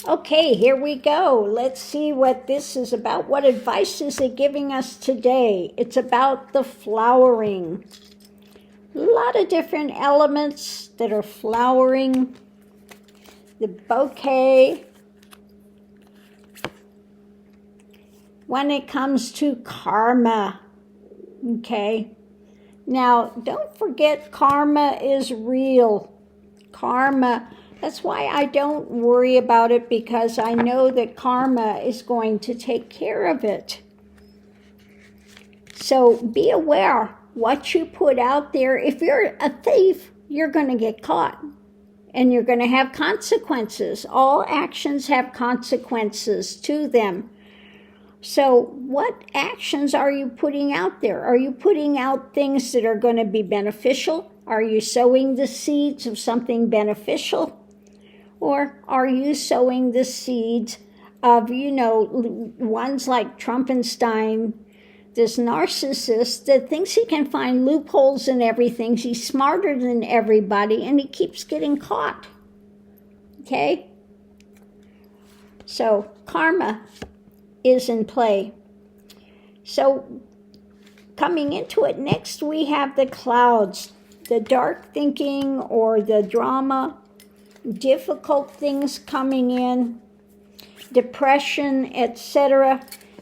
Okay, here we go. Let's see what this is about. What advice is it giving us today? It's about the flowering. A lot of different elements that are flowering. The bouquet. When it comes to karma, okay? Now, don't forget karma is real. Karma. That's why I don't worry about it, because I know that karma is going to take care of it. So be aware what you put out there. If you're a thief, you're going to get caught and you're going to have consequences. All actions have consequences to them. So what actions are you putting out there? Are you putting out things that are going to be beneficial? Are you sowing the seeds of something beneficial? Or are you sowing the seeds of, ones like Trumpenstein, this narcissist that thinks he can find loopholes in everything. He's smarter than everybody, and he keeps getting caught. Okay? So karma is in play. So coming into it, next we have the clouds, the dark thinking or the drama, difficult things coming in, depression, etc.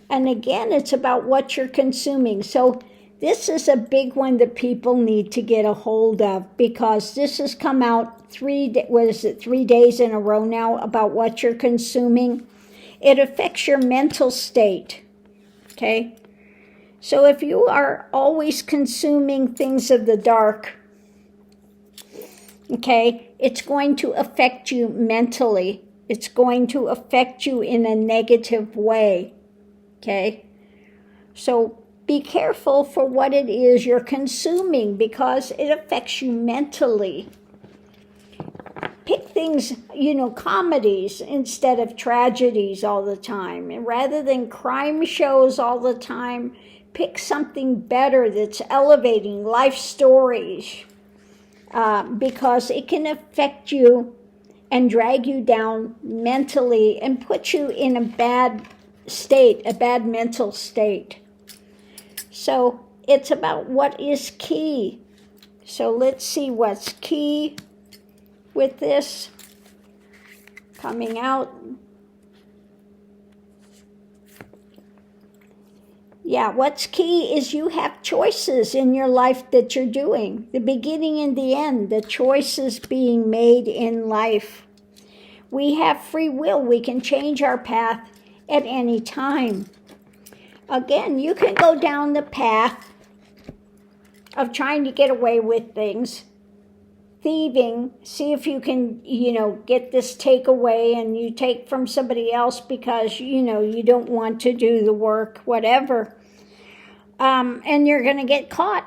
And again, it's about what you're consuming. So this is a big one that people need to get a hold of, because this has come out 3 days in a row now about what you're consuming. It affects your mental state, okay? So if you are always consuming things of the dark, okay, it's going to affect you mentally. It's going to affect you in a negative way, okay? So be careful for what it is you're consuming, because it affects you mentally. Pick things, comedies instead of tragedies all the time. And rather than crime shows all the time, pick something better that's elevating, life stories. Because it can affect you and drag you down mentally and put you in a bad state, a bad mental state. So it's about what is key. So let's see what's key with this coming out. Yeah, what's key is you have choices in your life that you're doing. The beginning and the end, the choices being made in life. We have free will. We can change our path at any time. Again, you can go down the path of trying to get away with things, thieving, see if you can, get this takeaway, and you take from somebody else because, you don't want to do the work, whatever. And you're going to get caught.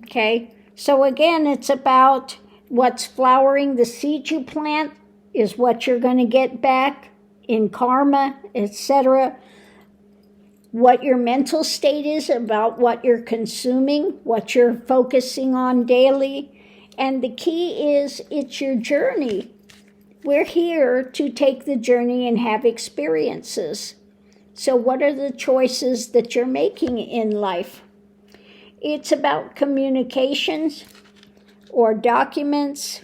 Okay? So again, it's about what's flowering. The seed you plant is what you're going to get back in karma, etc. What your mental state is about what you're consuming, what you're focusing on daily. And the key is it's your journey. We're here to take the journey and have experiences. So what are the choices that you're making in life? It's about communications or documents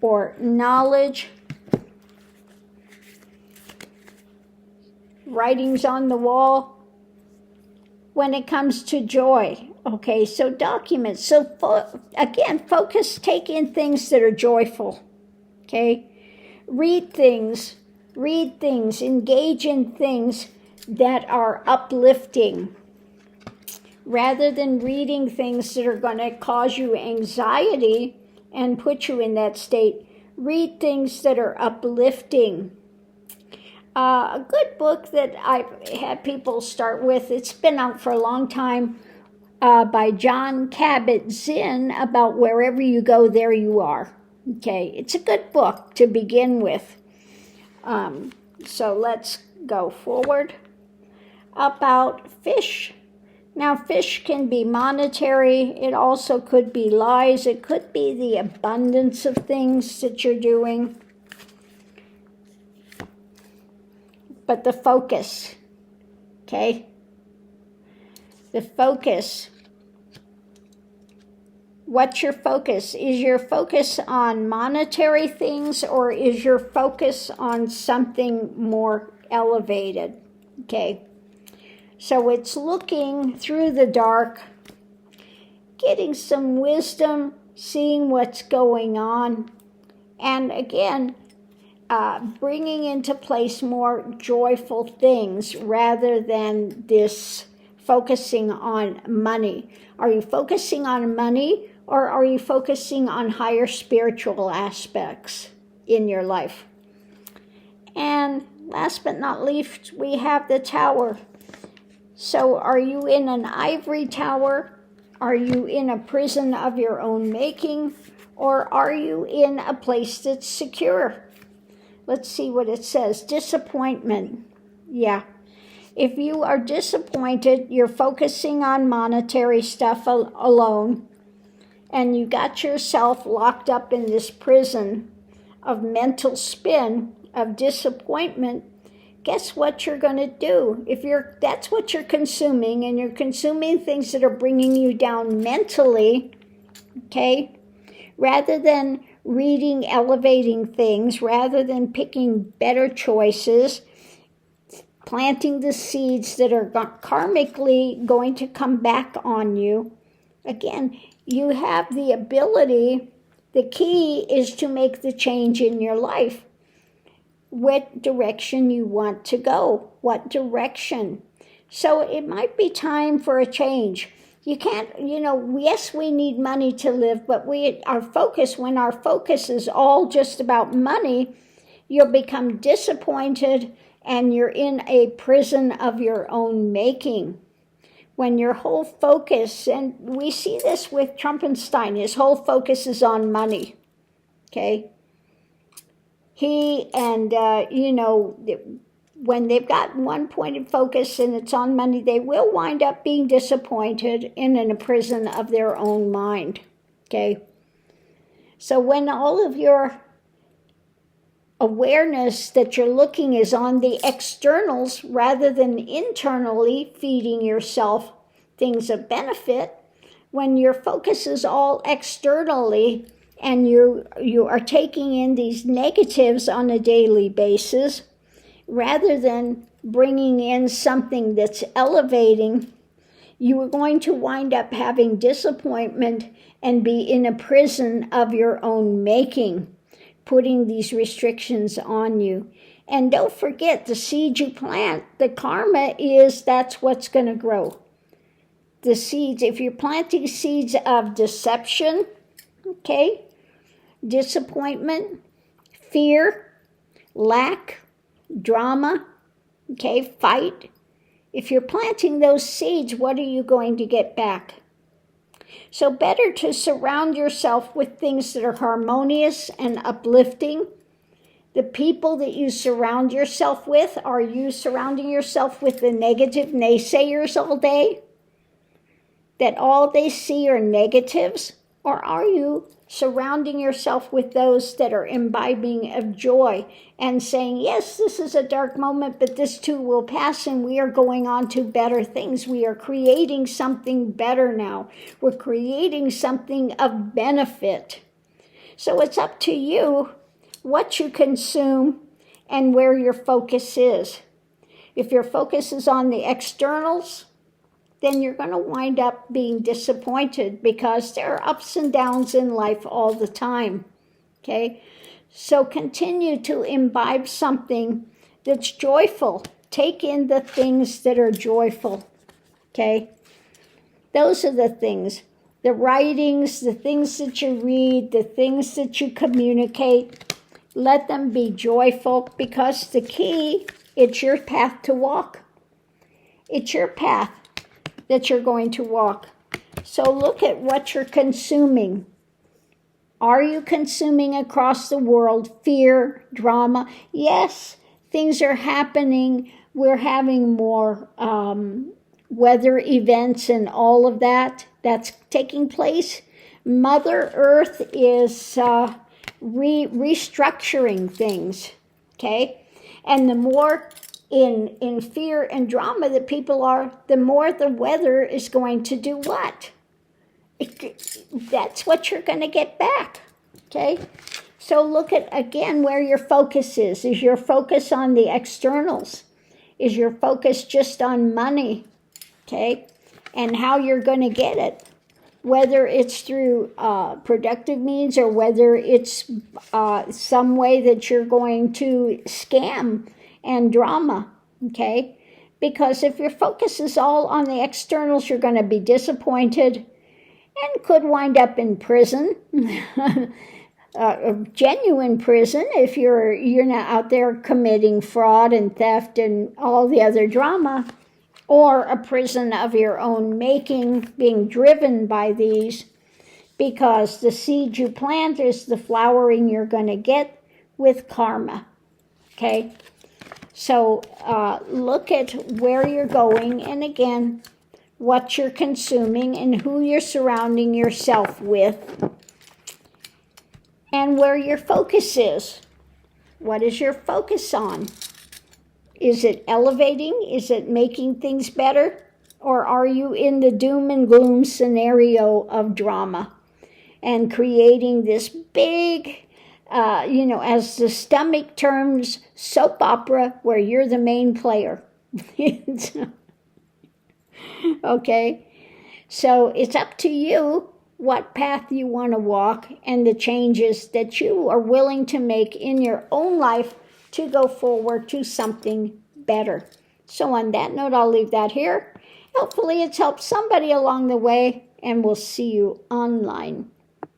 or knowledge, writings on the wall. When it comes to joy, okay, so documents. So again, focus, take in things that are joyful, okay? Read things, engage in things that are uplifting, rather than reading things that are going to cause you anxiety and put you in that state. Read things that are uplifting. A good book that I've had people start with, it's been out for a long time, by John Kabat-Zinn, about wherever you go, there you are. Okay, it's a good book to begin with. So let's go forward. About fish. Now, fish can be monetary. It also could be lies. It could be the abundance of things that you're doing. but the focus, okay? The focus. What's your focus? Is your focus on monetary things, or is your focus on something more elevated? Okay. So it's looking through the dark, getting some wisdom, seeing what's going on, and again, bringing into place more joyful things rather than this focusing on money. Are you focusing on money, or are you focusing on higher spiritual aspects in your life? And last but not least, we have the tower. So are you in an ivory tower? Are you in a prison of your own making? Or are you in a place that's secure? Let's see what it says. Disappointment. Yeah. If you are disappointed, you're focusing on monetary stuff alone, and you got yourself locked up in this prison of mental spin, of disappointment, guess what you're going to do? That's what you're consuming, and you're consuming things that are bringing you down mentally, okay? Rather than reading elevating things, rather than picking better choices, planting the seeds that are karmically going to come back on you. Again, you have the ability, the key is to make the change in your life. What direction you want to go, what direction. So it might be time for a change. You can't, yes, we need money to live, but when our focus is all just about money, you'll become disappointed and you're in a prison of your own making. When your whole focus, and we see this with Trumpenstein, his whole focus is on money, okay? He and, when they've got one point of focus and it's on money, they will wind up being disappointed and in a prison of their own mind, okay? So when all of your awareness that you're looking is on the externals rather than internally feeding yourself things of benefit, when your focus is all externally and you are taking in these negatives on a daily basis, rather than bringing in something that's elevating, you are going to wind up having disappointment and be in a prison of your own making, putting these restrictions on you. And don't forget, the seed you plant, the karma that's what's going to grow. The seeds, if you're planting seeds of deception, okay, disappointment, fear, lack, drama, okay, fight. If you're planting those seeds, what are you going to get back? So better to surround yourself with things that are harmonious and uplifting. The people that you surround yourself with, are you surrounding yourself with the negative naysayers all day? That all they see are negatives? Or are you surrounding yourself with those that are imbibing of joy and saying, yes, this is a dark moment, but this too will pass and we are going on to better things. We are creating something better now. We're creating something of benefit. So it's up to you what you consume and where your focus is. If your focus is on the externals, then you're going to wind up being disappointed because there are ups and downs in life all the time, okay? So continue to imbibe something that's joyful. Take in the things that are joyful, okay? Those are the things. The writings, the things that you read, the things that you communicate, let them be joyful because the key, it's your path to walk. It's your path that you're going to walk. So look at what you're consuming. Are you consuming across the world fear, drama? Yes, things are happening. We're having more weather events and all of that. That's taking place. Mother Earth is restructuring things, okay? And the more in fear and drama that people are, the more the weather is going to do what? That's what you're going to get back, okay? So look at, again, where your focus is. Is your focus on the externals? Is your focus just on money, okay? And how you're going to get it? Whether it's through productive means or whether it's some way that you're going to scam and drama, okay? Because if your focus is all on the externals, you're going to be disappointed and could wind up in prison, a genuine prison if you're not out there committing fraud and theft and all the other drama, or a prison of your own making, being driven by these, because the seed you plant is the flowering you're going to get with karma, okay? So look at where you're going, and again, what you're consuming and who you're surrounding yourself with, and where your focus is. What is your focus on? Is it elevating? Is it making things better? Or are you in the doom and gloom scenario of drama and creating this big, as the stomach terms, soap opera where you're the main player? Okay? So it's up to you what path you want to walk and the changes that you are willing to make in your own life to go forward to something better. So on that note, I'll leave that here. Hopefully it's helped somebody along the way, and we'll see you online.